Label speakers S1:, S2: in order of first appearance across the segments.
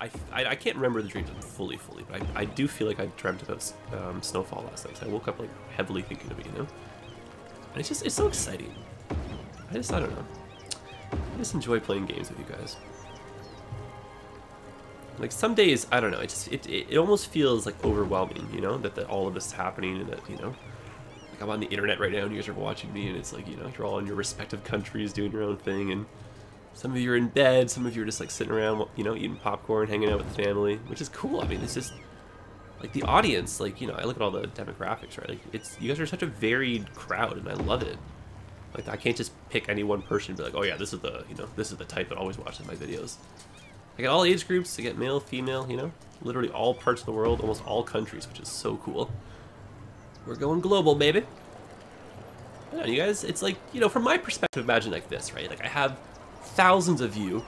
S1: I can't remember the dreams fully, but I do feel like I dreamt about snowfall last night. So I woke up like heavily thinking of it, you know. And it's so exciting. I don't know. I just enjoy playing games with you guys. Like some days, I don't know. It almost feels like overwhelming, you know, that all of this is happening, and that, you know, like I'm on the internet right now and you guys are watching me, and it's like, you know, you're all in your respective countries doing your own thing, and some of you are in bed, some of you are just like sitting around, you know, eating popcorn, hanging out with the family, which is cool. I mean, it's just like the audience, like, you know, I look at all the demographics, right? Like you guys are such a varied crowd, and I love it. Like I can't just pick any one person and be like, oh yeah, this is the, you know, this is the type that always watches my videos. I get all age groups, I get male, female, you know, literally all parts of the world, almost all countries, which is so cool. We're going global, baby. Yeah, you guys, it's like, you know, from my perspective, imagine like this, right? Like I have thousands of you,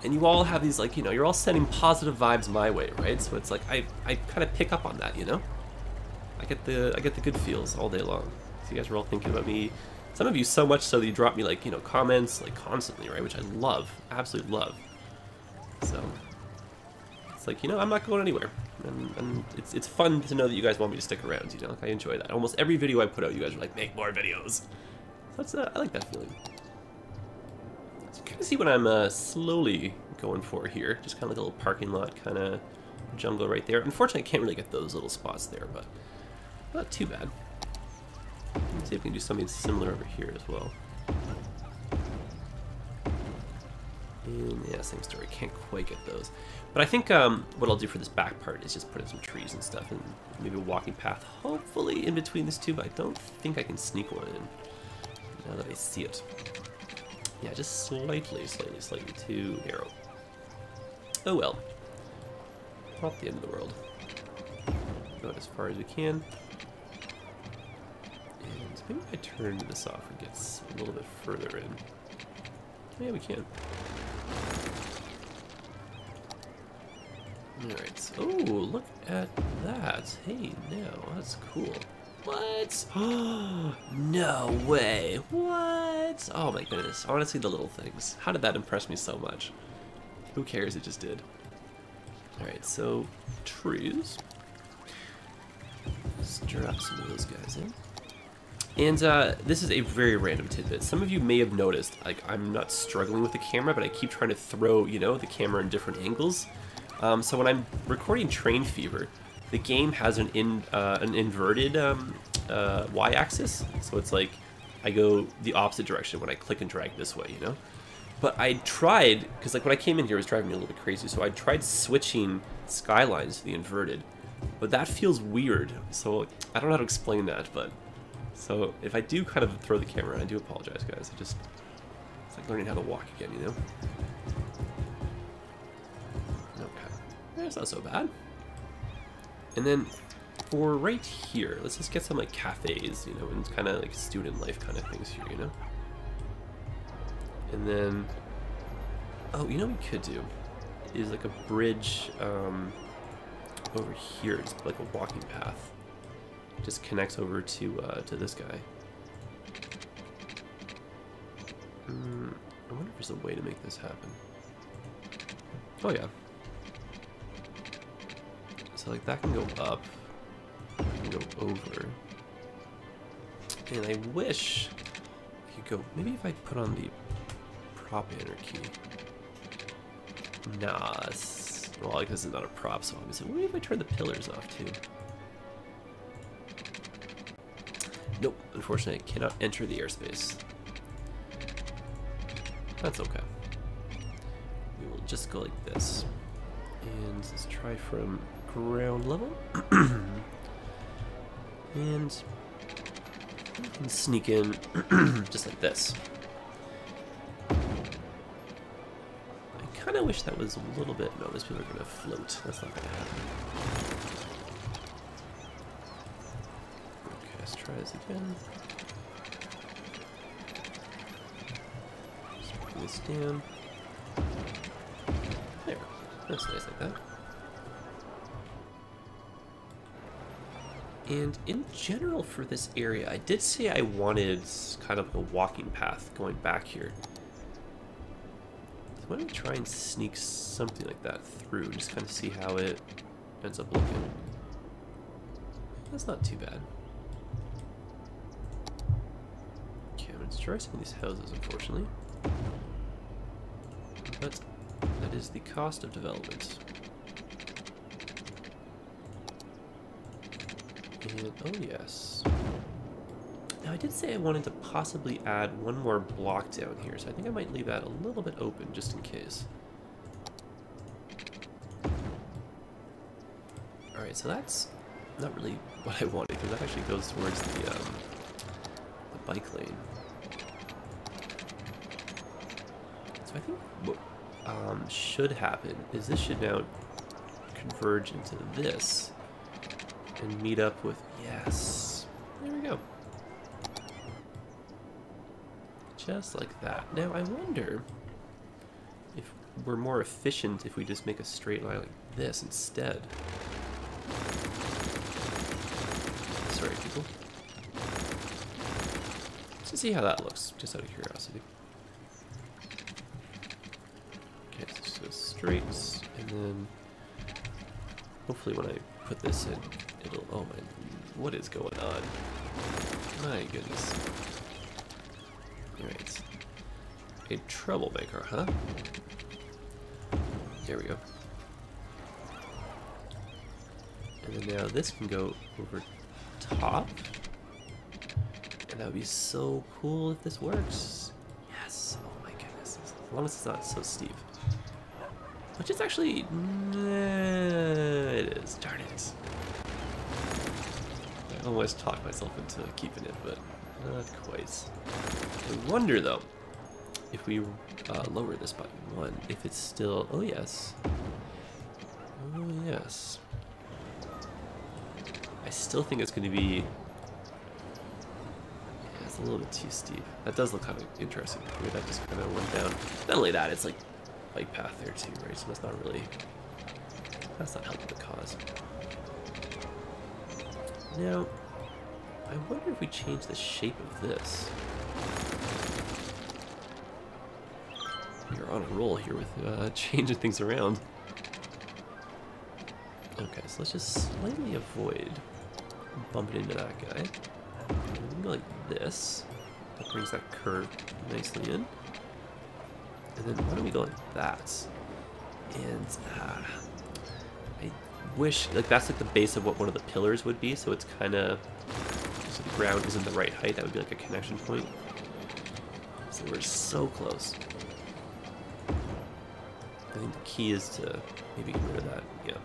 S1: and you all have these, like, you know, you're all sending positive vibes my way, right? So it's like I kind of pick up on that, you know. I get the good feels all day long. So you guys are all thinking about me. Some of you so much so that you drop me, like, you know, comments like constantly, right? Which I love, absolutely love. So it's like, you know, I'm not going anywhere, and it's fun to know that you guys want me to stick around. You know, like I enjoy that. Almost every video I put out, you guys are like, make more videos. So that's I like that feeling. So you kind of see what I'm slowly going for here. Just kind of like a little parking lot kind of jungle right there. Unfortunately, I can't really get those little spots there, but not too bad. Let's see if we can do something similar over here as well. And yeah, same story. Can't quite get those. But I think what I'll do for this back part is just put in some trees and stuff, and maybe a walking path, hopefully in between these two, but I don't think I can sneak one in now that I see it. Yeah, just slightly too narrow. Oh well. Not the end of the world. Go as far as we can. And maybe if I turn this off, it gets a little bit further in. Yeah, we can. Alright, so, oh, look at that. Hey, now, that's cool. What? No way. What? Oh my goodness. I want to see the little things. How did that impress me so much? Who cares? It just did. Alright, so, trees. Let's drop some of those guys in. And this is a very random tidbit. Some of you may have noticed, like, I'm not struggling with the camera, but I keep trying to throw, you know, the camera in different angles. So when I'm recording Train Fever, the game has an inverted y-axis. So it's like I go the opposite direction when I click and drag this way, you know? But I tried, because like when I came in here, it was driving me a little bit crazy, so I tried switching Skylines to the inverted. But that feels weird, so I don't know how to explain that, but... So if I do kind of throw the camera, I do apologize, guys. It's like learning how to walk again, you know? Okay. That's not so bad. And then for right here, let's just get some like cafes, you know, and kind of like student life kind of things here, you know? And then, oh, you know what we could do? Is like a bridge over here, just like a walking path. Just connects over to this guy. I wonder if there's a way to make this happen. Oh yeah. So like that can go up, that can go over. And I wish I could go, maybe if I put on the prop enter key. Nah, well, I guess it's not a prop, so obviously, what if I turn the pillars off too? Nope, unfortunately I cannot enter the airspace. That's okay. We will just go like this. And let's try from ground level. And we can sneak in just like this. I kind of wish that was a little bit... No, these people are going to float. That's not going to happen. Let's try this again. Just bring this down. There. That's nice like that. And in general for this area, I did say I wanted kind of a walking path going back here. why don't we try and sneak something like that through, just kind of see how it ends up looking. That's not too bad. Okay, I'm going to destroy some of these houses, unfortunately. But that is the cost of development. And, oh yes. Now I did say I wanted to possibly add one more block down here, so I think I might leave that a little bit open just in case. Alright, so that's not really what I wanted, because that actually goes towards the bike lane. So I think what should happen is this should now converge into this and meet up with, yes, there we go. Just like that. Now I wonder if we're more efficient if we just make a straight line like this instead. Sorry, people. Let's see how that looks, just out of curiosity. Okay, so straight, and then hopefully when I put this in, it'll, oh my, what is going on? My goodness. Alright. A troublemaker, huh? There we go. And then now this can go over top. And that would be so cool if this works. Yes, oh my goodness. As long as it's not so steep. Which is actually, it is, darn it. I almost talked myself into keeping it, but not quite. I wonder though, if we lower this by 1, if it's still, oh yes. Oh yes. I still think it's going to be, yeah, it's a little bit too steep. That does look kind of interesting, the way that just kind of went down. Not only that, it's like bike path there too, right? So that's not really, that's not helping the cause. Now, I wonder if we change the shape of this. We're on a roll here with changing things around. Okay, so let's just slightly avoid bumping into that guy. We can go like this. That brings that curve nicely in. And then why don't we go like that? And I wish, like that's like the base of what one of the pillars would be, so it's kind of, so the ground isn't the right height, that would be like a connection point. So we're so close. I think the key is to maybe get rid of that, yeah.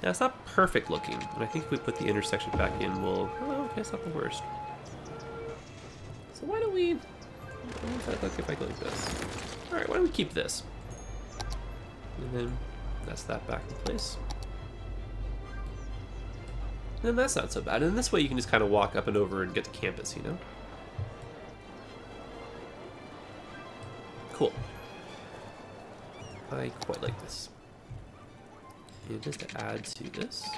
S1: Now it's not perfect looking, but I think if we put the intersection back in, we'll, oh, okay, it's not the worst. So why don't we, what does that look if I go like this? Alright, why don't we keep this? And then that's that back in place. And then that's not so bad. And this way you can just kind of walk up and over and get to campus, you know? Cool. I quite like this. And just to add to this,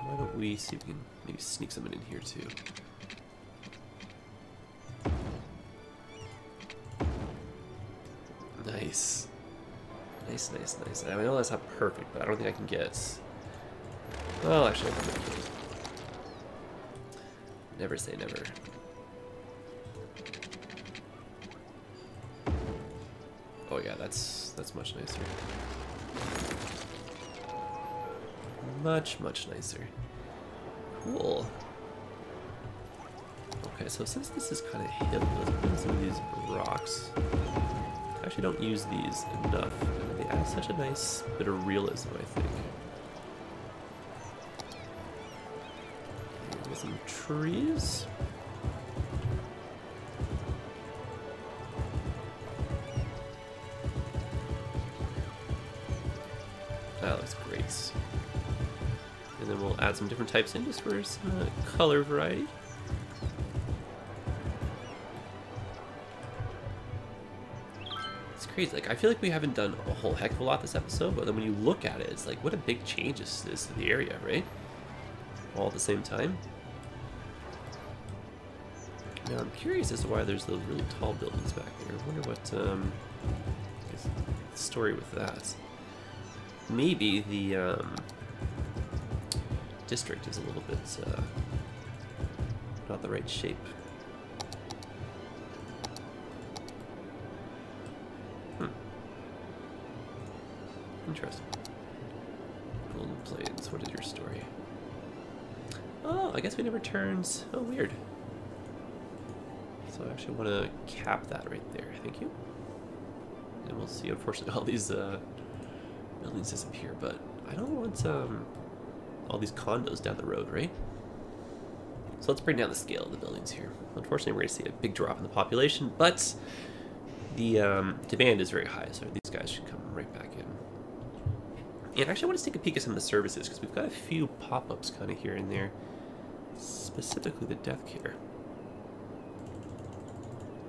S1: why don't we see if we can maybe sneak something in here too. Nice. Nice, nice, nice. I know that's not perfect, but I don't think I can get... Well, actually, I probably can. Never say never. Oh yeah, that's much nicer. Much, much nicer. Cool. Okay, so since this is kind of hilly, let's put in some of these rocks. I actually don't use these enough. And they add such a nice bit of realism, I think. With some trees. That looks great. And then we'll add some different types in just for some color variety. It's crazy. Like, I feel like we haven't done a whole heck of a lot this episode, but then when you look at it, it's like, what a big change this is to the area, right? All at the same time. Now I'm curious as to why there's those really tall buildings back there. I wonder what is the story with that. Maybe the district is a little bit not the right shape. Interesting. Golden Plains, what is your story? Oh, I guess we never turned. Oh, weird. So I actually want to cap that right there. Thank you. And we'll see, unfortunately, all these buildings disappear, but I don't want all these condos down the road, right? So let's bring down the scale of the buildings here. Unfortunately, we're going to see a big drop in the population, but the demand is very high, so these guys should come right back in. And actually, I want to take a peek at some of the services, because we've got a few pop-ups kind of here and there, specifically the death care.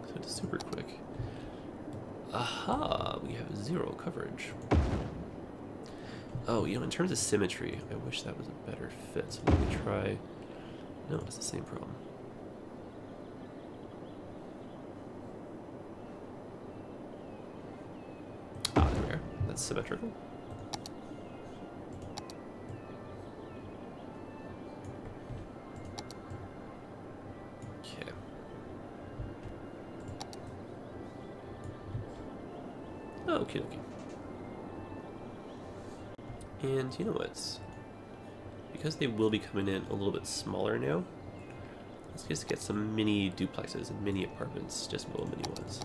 S1: So it's super quick. Aha! We have 0 coverage. Oh, you know, in terms of symmetry, I wish that was a better fit. So let me try... No, it's the same problem. Ah, there we are. That's symmetrical. Okay. Oh, okay, okay. And you know what? Because they will be coming in a little bit smaller now, let's just get some mini duplexes and mini apartments, just little mini ones.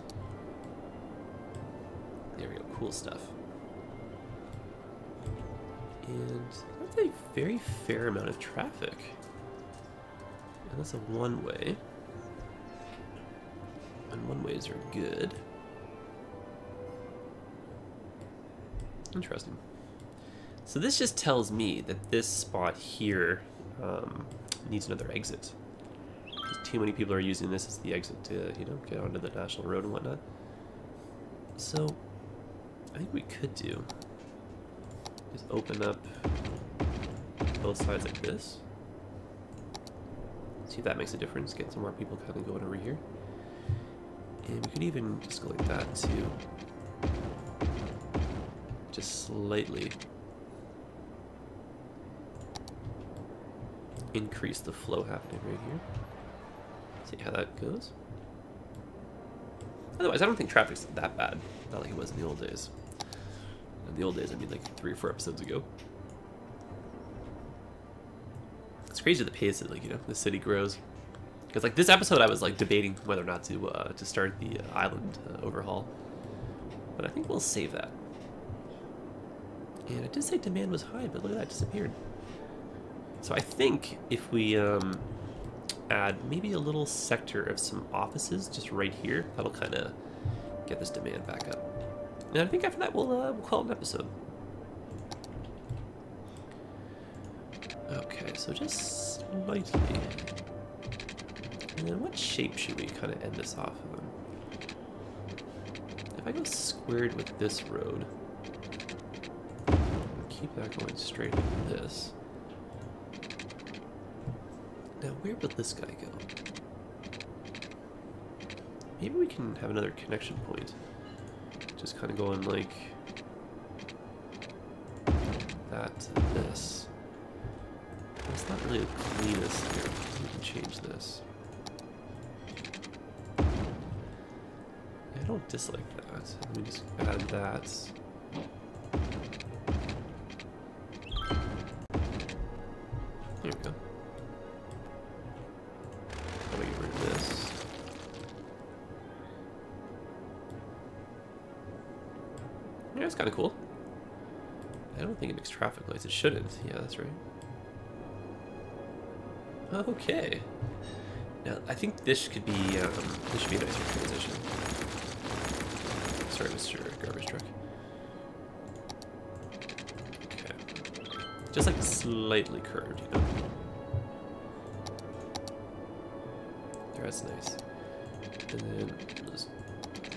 S1: There we go, cool stuff. And that's a very fair amount of traffic. And that's a one-way. And one-ways are good. Interesting. So this just tells me that this spot here needs another exit. Too many people are using this as the exit to, you know, get onto the national road and whatnot. So I think we could do is open up both sides like this. See if that makes a difference. Get some more people kind of going over here. And we could even just go like that too. Just slightly increase the flow happening right here. See how that goes. Otherwise, I don't think traffic's that bad. Not like it was in the old days. In the old days, I mean like 3 or 4 episodes ago. It's crazy the pace that, like, you know, the city grows. Because like this episode, I was like debating whether or not to start the island overhaul. But I think we'll save that. And it did say demand was high, but look at that, it disappeared. So I think if we add maybe a little sector of some offices just right here, that'll kind of get this demand back up. And I think after that we'll call it an episode. Okay, so just slightly. And then what shape should we kind of end this off on? If I go squared with this road, keep that going straight like this. Now, where would this guy go? Maybe we can have another connection point. Just kind of going like that to this. It's not really the cleanest here. We can change this. I don't dislike that. Let me just add that. There we go. How do I get rid of this? Yeah, that's kind of cool. I don't think it makes traffic lights. It shouldn't. Yeah, that's right. Okay. Now, I think this could be, this should be a nicer transition. Sorry, Mr. Garbage Truck. Okay. Just like slightly curved, you know? There, that's nice. And then let's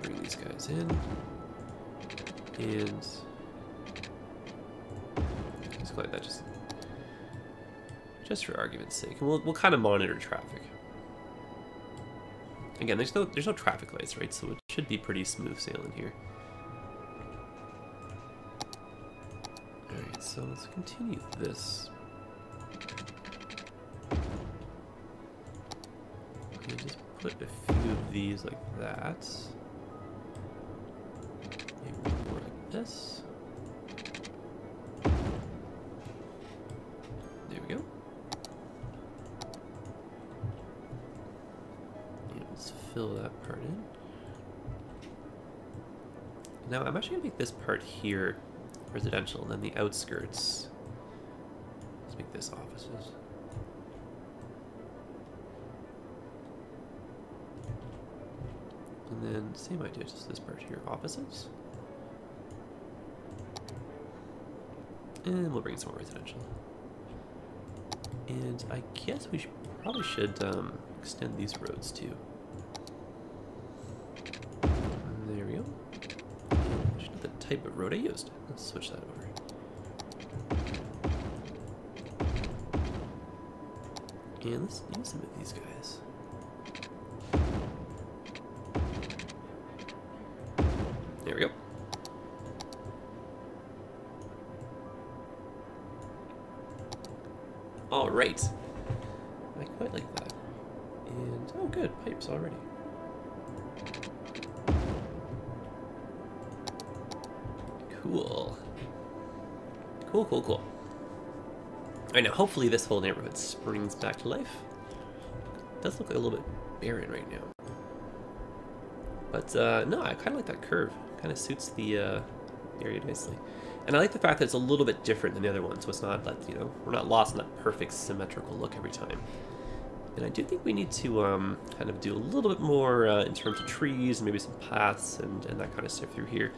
S1: bring these guys in. And just like that, just for argument's sake. And we'll kind of monitor traffic. Again, there's no traffic lights, right? So it should be pretty smooth sailing here. Alright, so let's continue this. Okay, just put a few of these like that. Maybe one more like this. There we go. And let's fill that part in. Now I'm actually gonna make this part here residential, and then the outskirts, let's make this offices. And then same idea, just this part here, offices. And we'll bring in some more residential. And I guess we probably should extend these roads too. There we go. The type of road I used. Let's switch that over. And let's use some of these guys. There we go. All right. I quite like that. And oh, good, pipes already. Cool. Cool, cool, cool. Alright, now hopefully this whole neighborhood springs back to life. It does look like a little bit barren right now. But no, I kind of like that curve. Kind of suits the area nicely. And I like the fact that it's a little bit different than the other one, so it's not that, you know, we're not lost in that perfect symmetrical look every time. And I do think we need to kind of do a little bit more in terms of trees, and maybe some paths and that kind of stuff through here.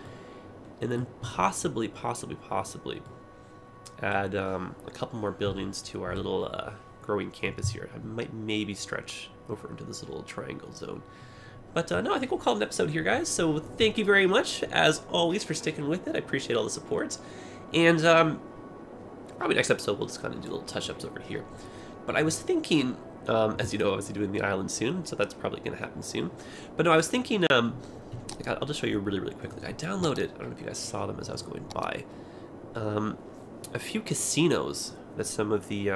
S1: And then possibly add a couple more buildings to our little growing campus here. I might maybe stretch over into this little triangle zone. But no, I think we'll call it an episode here, guys. So thank you very much, as always, for sticking with it. I appreciate all the support. And probably next episode we'll just kind of do little touch-ups over here. But I was thinking, as you know, obviously doing the island soon, so that's probably going to happen soon. But no, I was thinking... I'll just show you really quickly. I downloaded, I don't know if you guys saw them as I was going by, a few casinos that some of the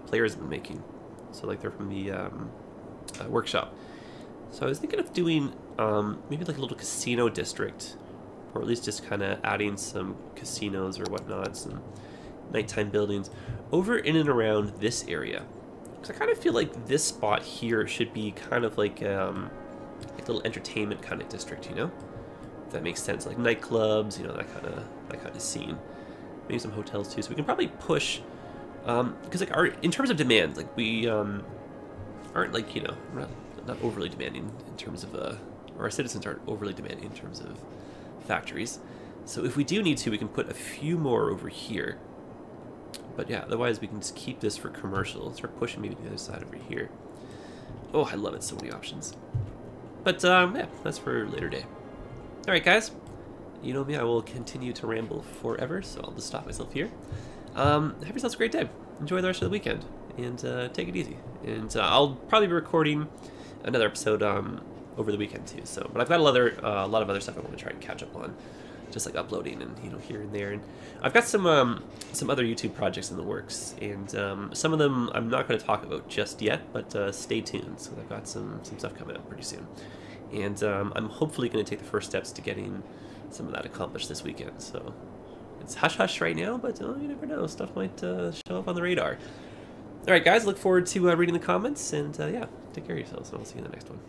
S1: players have been making. So like they're from the workshop. So I was thinking of doing maybe like a little casino district, or at least just kind of adding some casinos or whatnot, some nighttime buildings over in and around this area. Because I kind of feel like this spot here should be kind of like a little entertainment kind of district, you know, if that makes sense, like nightclubs, you know, that kind of scene. Maybe some hotels too. So we can probably push, because like in terms of demand, like we aren't like, you know, we're not overly demanding in terms of or our citizens aren't overly demanding in terms of factories. So if we do need to, we can put a few more over here. But yeah, otherwise we can just keep this for commercial. Start pushing maybe the other side over here. Oh, I love it. So many options. But, yeah, that's for a later day. Alright, guys. You know me, I will continue to ramble forever, so I'll just stop myself here. Have yourselves a great day. Enjoy the rest of the weekend, and take it easy. And I'll probably be recording another episode over the weekend, too. So, but I've got a lot of other stuff I want to try and catch up on. Just like uploading and, you know, here and there. And I've got some other YouTube projects in the works, and some of them I'm not going to talk about just yet, but stay tuned. So I've got some stuff coming up pretty soon, and I'm hopefully going to take the first steps to getting some of that accomplished this weekend. So it's hush hush right now, but you never know, stuff might show up on the radar. All right, guys, look forward to reading the comments, and yeah, take care of yourselves, and I'll see you in the next one.